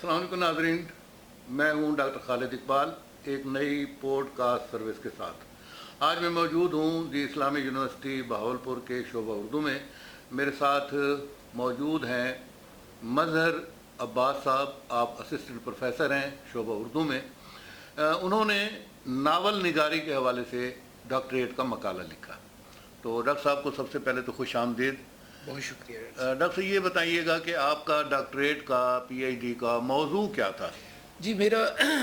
अस्सलाम वालेकुम नाज़रीन, मैं हूं डॉक्टर खालिद इकबाल एक नई पॉडकास्ट सर्विस के साथ। आज मैं मौजूद हूं दी इस्लामिक यूनिवर्सिटी बहावलपुर के शोबा उर्दू में। मेरे साथ मौजूद हैं मजहर अब्बास साहब, आप असिस्टेंट प्रोफेसर हैं शोबा उर्दू में। उन्होंने नावल निगारी के हवाले से डॉक्टरेट का मकाला लिखा। तो डॉक्टर साहब को सबसे पहले तो खुश आमदीद। बहुत शुक्रिया। डॉक्टर ये बताइएगा कि आपका डॉक्टरेट का पीएचडी का मौजू क्या था? जी, मेरा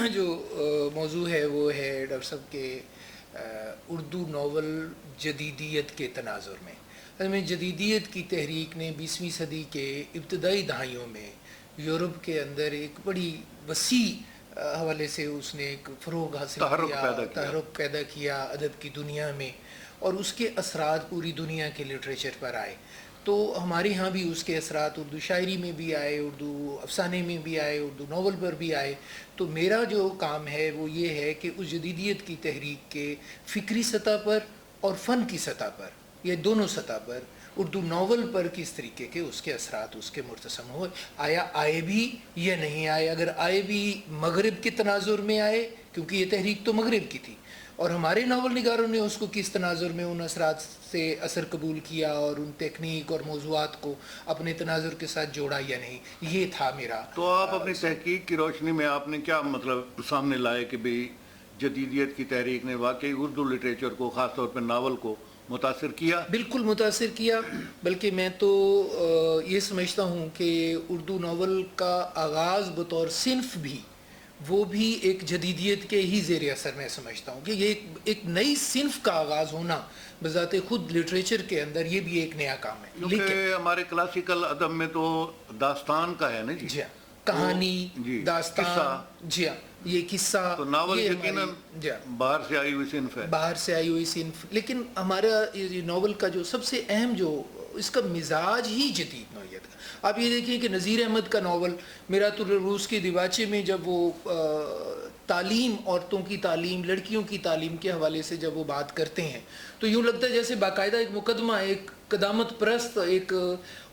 जो मौजू है वो है डॉक्टर साहब के उर्दू नावल जदीदियत के तनाजुर में। में जदीदियत की तहरीक ने 20वीं सदी के इब्तदाई दहाइयों में यूरोप के अंदर एक बड़ी वसी हवाले से उसने एक फ़रोग़ हासिल किया, तहरुक पैदा किया अदब की दुनिया में, और उसके असरात पूरी दुनिया के लिटरेचर पर आए। तो हमारे यहाँ भी उसके असरात उर्दू शायरी में भी आए, उर्दू अफसाने में भी आए, उर्दू नावल पर भी आए। तो मेरा जो काम है वो ये है कि उस जदीदियत की तहरीक के फ़िक्री सतह पर और फ़न की सतह पर, ये दोनों सतह पर उर्दू नावल पर किस तरीके के उसके असरात उसके मुर्तसम हो, आए भी या नहीं आए। अगर आए भी मगरिब के तनाजुर में आए, क्योंकि ये तहरीक तो मगरिब की थी, और हमारे नावल निगारों ने उसको किस तनाजुर में उन असरात से असर कबूल किया और उन टेक्निक और मौज़ूआत को अपने तनाजुर के साथ जोड़ा या नहीं, ये था मेरा। तो आप अपनी तहकीक की रोशनी में आपने क्या मतलब सामने लाए कि भाई जदीदियत की तहरीक ने वाकई उर्दू लिटरेचर को, ख़ास तौर पर नावल को मुतासिर किया? बिल्कुल मुतासिर किया। बल्कि मैं तो ये समझता हूँ कि उर्दू नावल का आगाज़ बतौर सिन्फ भी, वो भी एक जदीदियत के ही ज़ेर असर मैं समझता हूँ कि ये एक नई सिन्फ का आगाज़ होना बज़ाते ख़ुद लिटरेचर के अंदर ये भी एक नया काम है। लेकिन हमारे क्लासिकल अदब में तो दास्तान का है ना जी, जी हाँ, कहानी, दास्तान, जी हाँ, ये किस्सा, तो नावल यकीनन बाहर से आई हुई सिन्फ है, बाहर से आई हुई सिन्फ। लेकिन हमारा ये नावल का जो सबसे अहम जो इसका मिजाज ही जदीद नौइयत का। आप ये देखिए कि नज़ीर अहमद का नावल मेरा तो रूस के दिवाचे में जब वो तालीम, औरतों की तालीम, लड़कियों की तालीम के हवाले से जब वो बात करते हैं तो यूँ लगता है जैसे बाकायदा एक मुकदमा, एक क़दामत परस्त एक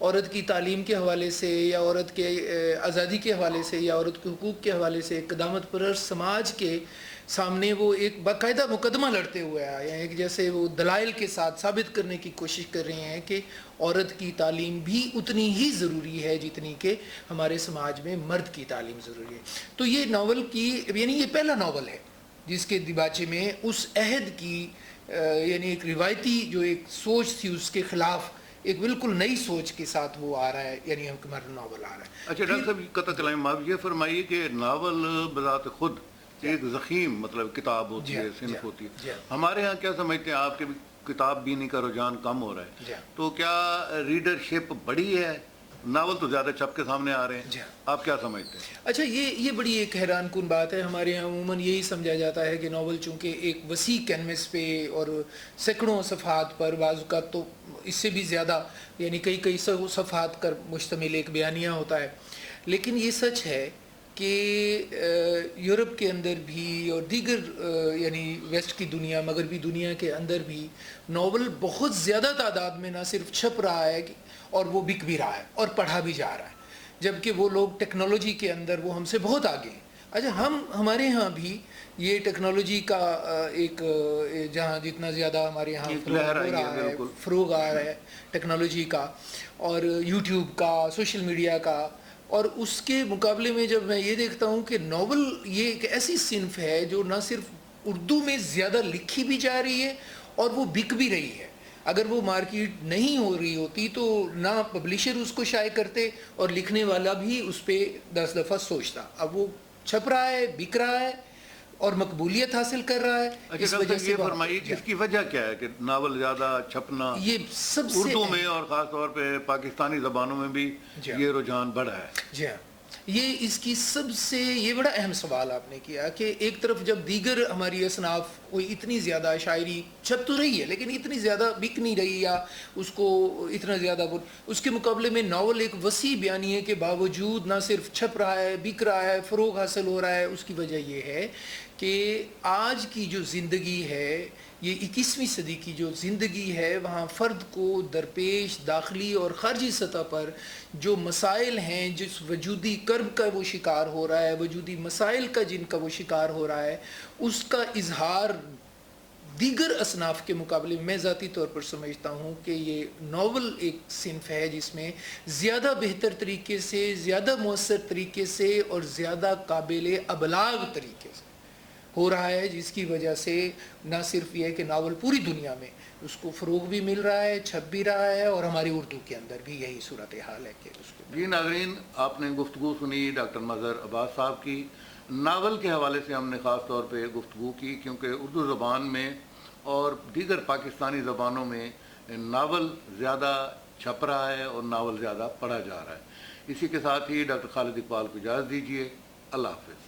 औरत की तालीम के हवाले से या औरत के आज़ादी के हवाले से या औरत के हुकूक़ के हवाले से एक क़दामत परस्त समाज के सामने वो एक बाकायदा मुकदमा लड़ते हुए आए हैं, जैसे वो दलाइल के साथ साबित करने की कोशिश कर रहे हैं कि औरत की तालीम भी उतनी ही ज़रूरी है जितनी कि हमारे समाज में मर्द की तालीम ज़रूरी है। तो ये नावल की, यानी ये पहला नावल है जिसके दिबाचे में उस अहद की यानी एक रिवायती जो एक सोच थी उसके ख़िलाफ़ एक बिल्कुल नई सोच के साथ वो आ रहा है, यानी हमारा नावल आ रहा है। अच्छा डॉक्टर साहब, कतई कलाम आप ये फरमाइए कि नावल बज़ात खुद एक ज़ख़ीम मतलब किताब होती है, सिन्फ होती है। हमारे यहाँ क्या समझते हैं आपके किताब बीनी का रुझान कम हो रहा है, तो क्या रीडरशिप बढ़ी है? नावल तो ज़्यादा छप के सामने आ रहे हैं, आप क्या समझते हैं? अच्छा, ये बड़ी एक हैरान कुन बात है। हमारे यहाँ अमूमन यही समझा जाता है कि नावल चूँकि एक वसी कैनवस पे और सैकड़ों सफ़हात पर, बाज़ का तो इससे भी ज़्यादा यानी कई सफ़हात कर मुश्तमिल एक बयानिया होता है। लेकिन ये सच है कि यूरोप के अंदर भी और दीगर यानी वेस्ट की दुनिया, मगरबी दुनिया के अंदर भी नावल बहुत ज़्यादा तादाद में ना सिर्फ छप रहा है और वो बिक भी रहा है और पढ़ा भी जा रहा है, जबकि वो लोग टेक्नोलॉजी के अंदर वो हमसे बहुत आगे हैं। अच्छा, हमारे यहाँ भी ये टेक्नोलॉजी का एक जहाँ जितना ज़्यादा हमारे यहाँ फ़रोग़ आ रहा है टेक्नोलॉजी का और यूट्यूब का, सोशल मीडिया का, और उसके मुकाबले में जब मैं ये देखता हूँ कि नावल ये एक ऐसी सिन्फ है जो ना सिर्फ उर्दू में ज़्यादा लिखी भी जा रही है और वो बिक भी रही है। अगर वो मार्केट नहीं हो रही होती तो ना पब्लिशर उसको शाये करते और लिखने वाला भी उस पर 10 दफ़ा सोचता। अब वो छप रहा है, बिक रहा है और मकबूलियत हासिल कर रहा है। इस वजह से फरमाइए कि इसकी वजह क्या है कि नावल ज़्यादा छपना, ये सबसे उर्दू में और ख़ास तौर पे पाकिस्तानी ज़बानों में भी ये रुझान बढ़ा है? जी हाँ, ये इसकी सबसे ये बड़ा अहम सवाल आपने किया कि एक तरफ जब दीगर हमारी असनाफ کوئی اتنی زیادہ شاعری چھپ تو رہی ہے لیکن اتنی زیادہ بک نہیں رہی یا اس کو اتنا زیادہ اس کے مقابلے میں ناول ایک وسیع بیانیے کے باوجود نہ صرف چھپ رہا ہے، بک رہا ہے، فروغ حاصل ہو رہا ہے. اس کی وجہ یہ ہے کہ آج کی جو زندگی ہے، یہ 21ویں صدی کی جو زندگی ہے، وہاں فرد کو درپیش داخلی اور خارجی سطح پر جو مسائل ہیں، جس وجودی کرب کا وہ شکار ہو رہا ہے، وجودی مسائل کا جن کا وہ شکار ہو رہا ہے، اس کا اظہار دیگر اصناف کے مقابلے میں ذاتی طور پر سمجھتا ہوں کہ یہ ناول ایک صنف ہے جس میں زیادہ بہتر طریقے سے، زیادہ مؤثر طریقے سے اور زیادہ قابل ابلاغ طریقے سے ہو رہا ہے، جس کی وجہ سے نہ صرف یہ ہے کہ ناول پوری دنیا میں اس کو فروغ بھی مل رہا ہے، چھپ بھی رہا ہے، اور ہماری اردو کے اندر بھی یہی صورتحال ہے کہ اس کو. جی ناظرین، آپ نے گفتگو سنی ڈاکٹر مظہر عباس صاحب کی. ناول کے حوالے سے ہم نے خاص طور پہ گفتگو کی کیونکہ اردو زبان میں اور دیگر پاکستانی زبانوں میں ناول زیادہ چھپ رہا ہے اور ناول زیادہ پڑھا جا رہا ہے. اسی کے ساتھ ہی ڈاکٹر خالد اقبال کو اجازت دیجیے. اللہ حافظ.